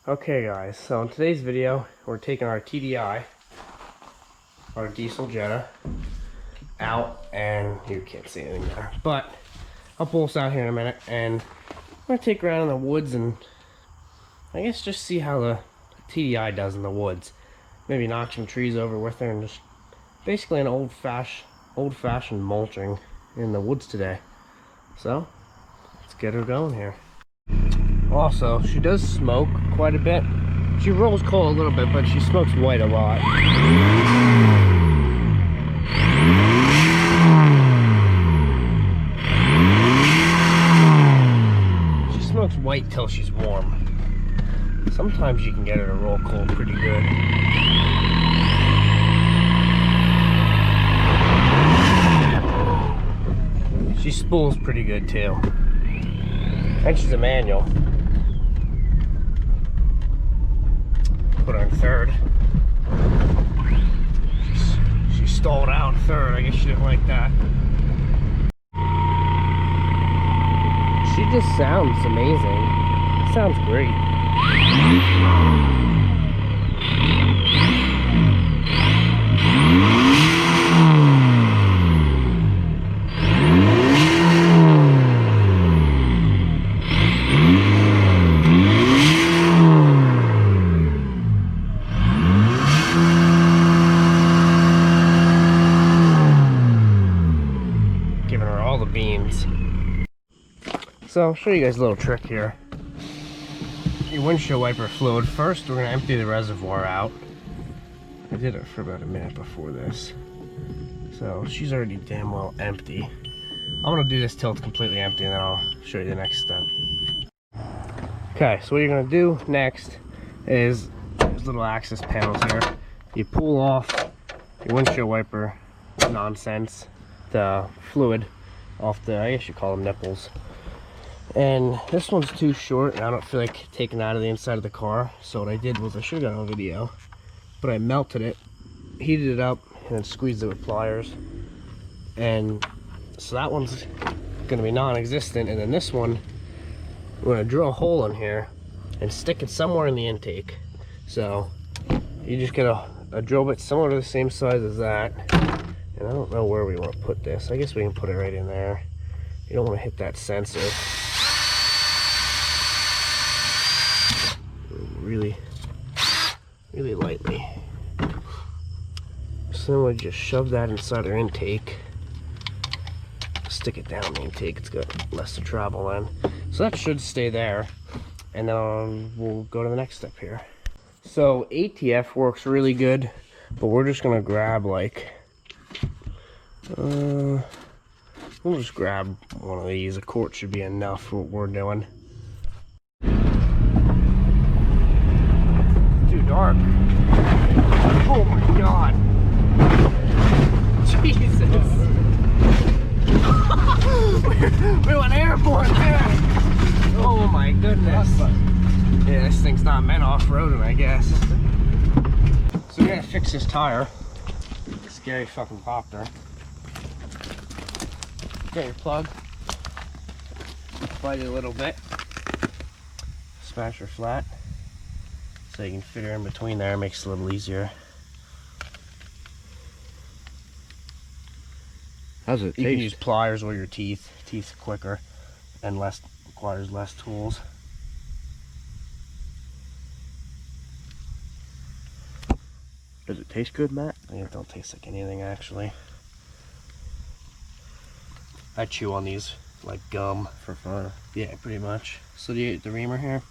Okay guys, so in today's video, we're taking our TDI, our diesel Jetta, out, and you can't see anything there, but I'll pull us out here in a minute, and I'm going to take her around in the woods and I guess just see how the TDI does in the woods. Maybe knock some trees over with her and just basically an old-fashioned mulching in the woods today. So, let's get her going here. Also, she does smoke quite a bit. She rolls coal a little bit, but she smokes white a lot. She smokes white till she's warm. Sometimes you can get her to roll coal pretty good. She spools pretty good too. And she's a manual. Put her in third. She stalled out in third. I guess she didn't like that. She just sounds amazing. Sounds great. Giving her all the beans. So I'll show you guys a little trick here. Your windshield wiper fluid. First, we're going to empty the reservoir out. I did it for about a minute before this. So she's already damn well empty. I'm going to do this till it's completely empty and then I'll show you the next step. Okay, so what you're going to do next is there's little access panels here. You pull off your windshield wiper nonsense, the fluid off the, I guess you call them nipples. And this one's too short and I don't feel like taking it out of the inside of the car. So what I did was, I should have got on a video, but I melted it, heated it up, and then squeezed it with pliers. And so that one's gonna be non-existent. And then this one, we're gonna drill a hole in here and stick it somewhere in the intake. So you just get a drill bit similar to the same size as that. And I don't know where we want to put this. I guess we can put it right in there. You don't want to hit that sensor. Really lightly. So then we just shove that inside our intake. Stick it down the intake. It's got less to travel in. So that should stay there. And then we'll go to the next step here. So ATF works really good, but we're just gonna grab like we'll just grab one of these. A quart should be enough for what we're doing. Too dark. Oh my god. Jesus. we went airborne there. Oh my goodness. Yeah, this thing's not meant off-roading, I guess. So we gotta fix this tire. Scary fucking popped her. Get your plug, bite it a little bit, smash her flat so you can fit her in between there. Makes it a little easier. How's it taste? You can use pliers or your teeth. Teeth quicker and requires less tools. Does it taste good, Matt? It don't taste like anything actually. I chew on these like gum. For fun. Yeah, pretty much. So do you get the reamer here?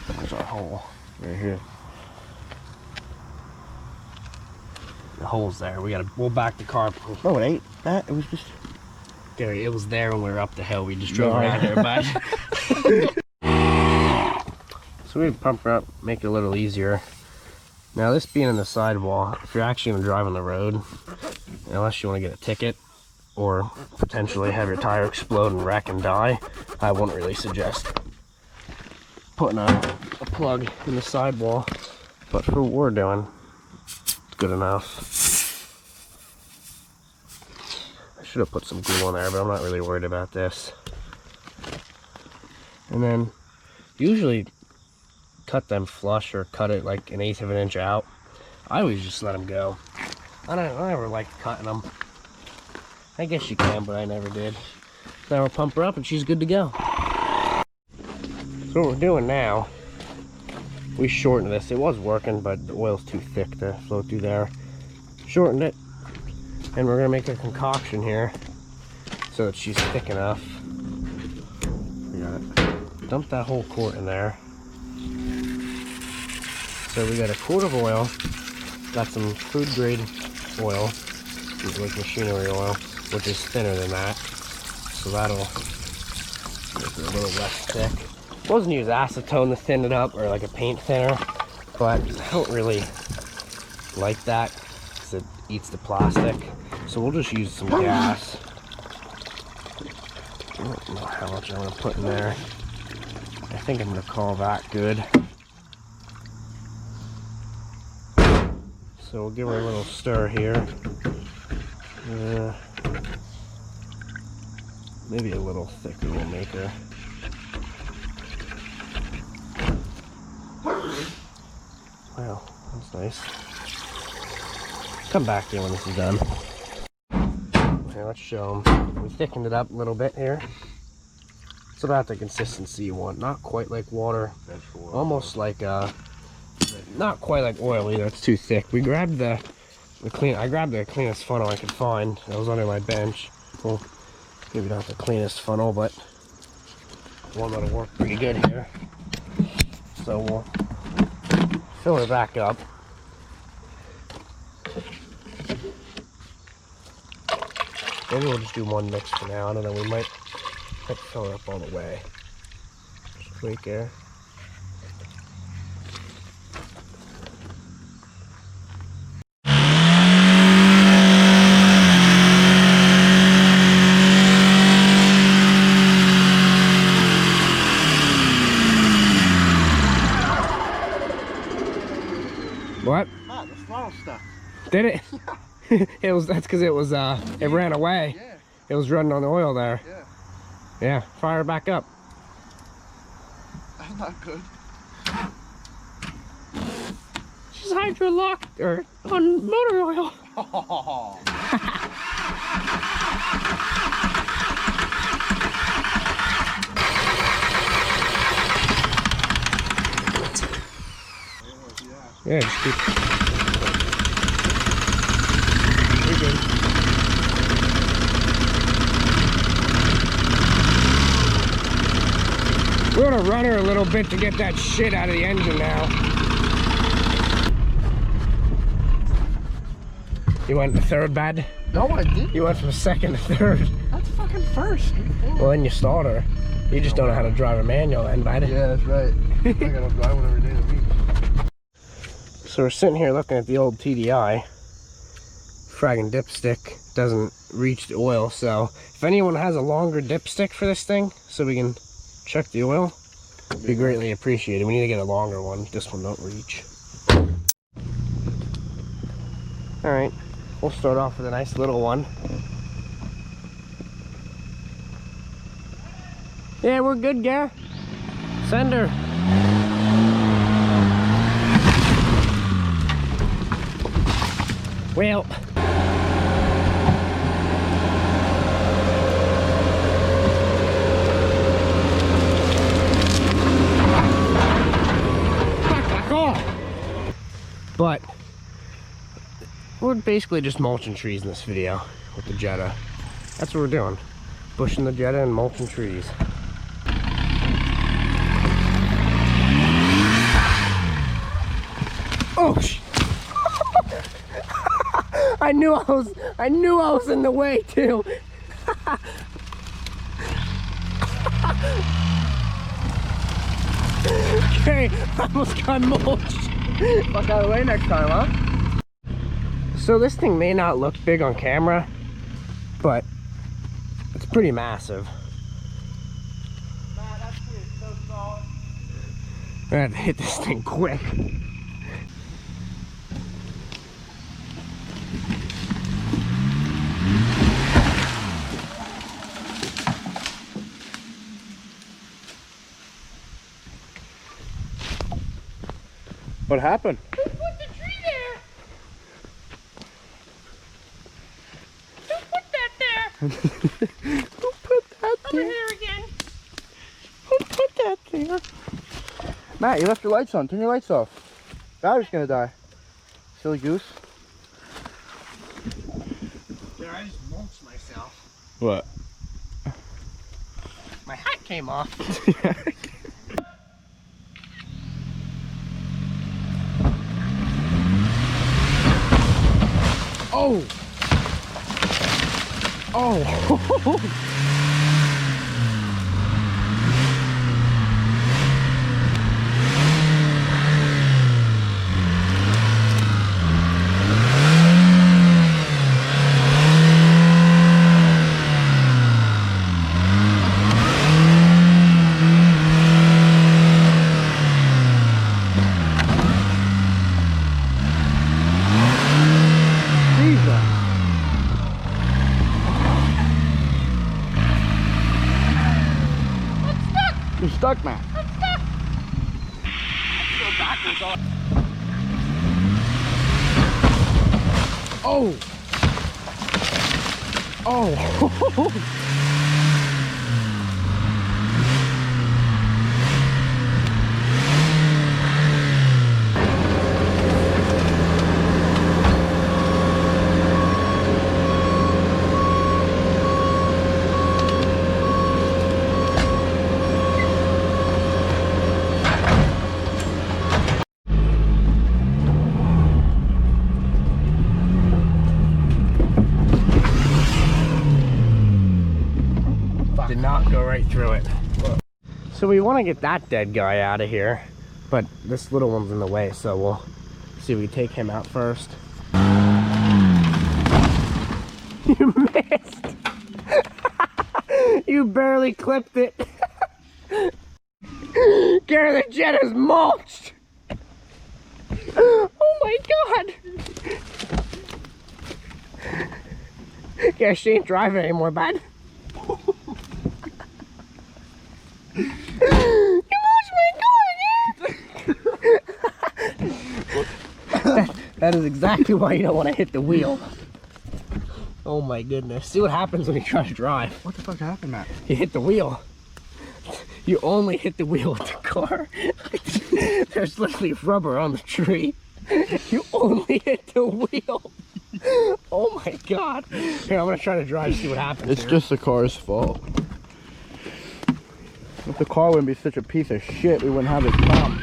There's our hole. Right here. The hole's there. We'll back the car. No, it ain't. That, it was just... Gary, it was there when we were up the hill. We just drove around here, but... So we pump her up, make it a little easier. Now this being in the sidewall, if you're actually going to drive on the road, unless you want to get a ticket or potentially have your tire explode and wreck and die, I wouldn't really suggest putting a plug in the sidewall. But for what we're doing, it's good enough. I should have put some glue on there, but I'm not really worried about this. And then usually cut them flush or cut it like 1/8 of an inch out. I always just let them go. I never liked cutting them. I guess you can, but I never did. Now we'll pump her up and she's good to go. So what we're doing now, we shortened this. It was working, but the oil's too thick to flow through there. Shortened it, and we're gonna make a concoction here so that she's thick enough. We got it. Dump that whole quart in there. So we got a quart of oil, got some food grade oil, like machinery oil, which is thinner than that. So that'll make it a little less thick. I wasn't use acetone to thin it up or like a paint thinner, but I don't really like that because it eats the plastic. So we'll just use some gas. I don't know how much I'm going to put in there. I think I'm going to call that good. So we'll give her a little stir here. Maybe a little thicker will make her. Wow, that's nice. Come back here when this is done. Okay, let's show them. We thickened it up a little bit here. It's about the consistency you want. Not quite like water. Almost like not quite like oil either. It's too thick. We grabbed the clean. I grabbed the cleanest funnel I could find. That was under my bench. Well, maybe not the cleanest funnel, but one that'll work pretty good here. So we'll fill her back up. Maybe we'll just do one mix for now. I don't know. We might fill her up all the way. Just tweak her. What? Ah, the throttle stuck. Did it? That's because it was it ran away. Yeah. It was running on the oil there. Yeah. Yeah, fire it back up. That's not good. She's hydro-locked or on motor oil. Oh. Yeah, just keep. You're good. We're gonna run her a little bit to get that shit out of the engine now. You went to third bed? No, I didn't. You went from second to third. That's fucking first. Well, then you stalled her. You just don't know how to drive a manual then, bud. Yeah, that's right. I gotta drive one every day of the week. So we're sitting here looking at the old TDI. Fragging dipstick doesn't reach the oil, so if anyone has a longer dipstick for this thing so we can check the oil, it'd be greatly appreciated. We need to get a longer one. This one don't reach. Alright, we'll start off with a nice little one. Yeah, we're good, Gare. Send her. Well, back off. But we're basically just mulching trees in this video with the Jetta. That's what we're doing. Bushing the Jetta and mulching trees. Oh shit. I knew I was in the way too. Okay, I almost got mulched. Fuck out of the way next time, huh? So this thing may not look big on camera, but it's pretty massive. Man, that tree is so solid. I had to hit this thing quick. What happened? Who put the tree there? Who put that there? Who put that Over there? here again. Who put that there? Matt, you left your lights on. Turn your lights off. Battery's gonna die. Silly goose. Dude, I just mulched myself. What? My hat came off. Oh! Oh! You're stuck, Matt. I'm stuck. Go backwards on. Oh! Oh! Did not go right through it. So we want to get that dead guy out of here, but this little one's in the way, so we'll see if we take him out first. You missed! You barely clipped it. Gary, the jet is mulched! Oh my god! Gary, she ain't driving anymore, bud. You mulched my car, that is exactly why you don't want to hit the wheel. Oh my goodness. See what happens when you try to drive. What the fuck happened, Matt? You hit the wheel. You only hit the wheel with the car. There's literally rubber on the tree. You only hit the wheel. Oh my god. Here, I'm gonna try to drive to see what happens. It's here. just the car's fault. If the car wouldn't be such a piece of shit, we wouldn't have this problem.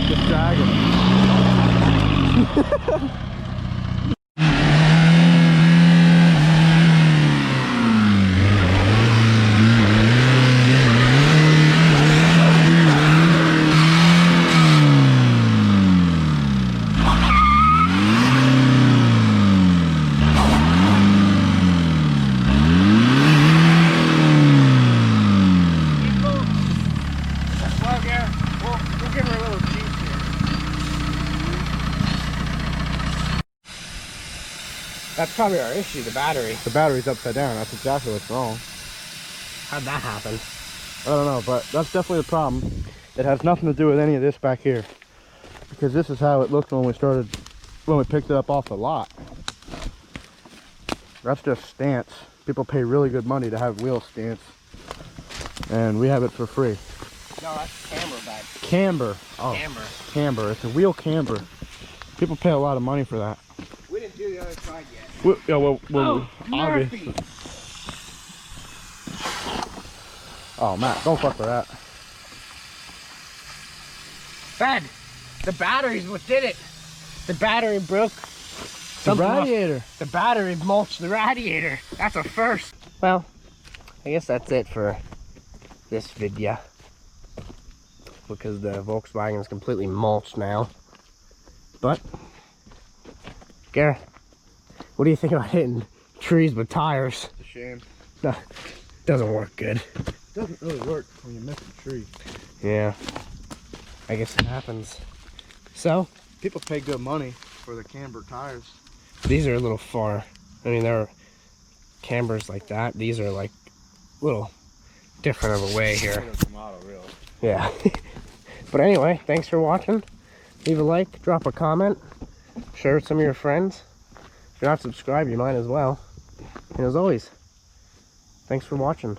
Just dragging it. Well, Gary, we'll give her a little juice here. That's probably our issue, the battery. The battery's upside down. That's exactly what's wrong. How'd that happen? I don't know, but that's definitely the problem. It has nothing to do with any of this back here. Because this is how it looked when we picked it up off the lot. That's just stance. People pay really good money to have wheel stance. And we have it for free. No, that's camber bag. Camber. Oh, Camber. camber. It's a wheel camber. People pay a lot of money for that. We didn't do the other side yet. Yeah, well, Murphy. obviously. Oh, Matt, don't fuck with that. Fed, the battery's what did it. The battery broke. The radiator. The battery mulched the radiator. That's a first. Well, I guess that's it for this video. Because the Volkswagen is completely mulched now. But, Garrett, what do you think about hitting trees with tires? It's a shame. No, doesn't work good. It doesn't really work when you miss a tree. Yeah, I guess it happens. So, People pay good money for the camber tires. these are a little far. I mean, they're cambers like that. These are like little different of a way here. Tomato, really. Yeah. But anyway, thanks for watching. Leave a like, drop a comment, share with some of your friends. If you're not subscribed, you might as well. And as always, thanks for watching.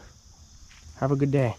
Have a good day.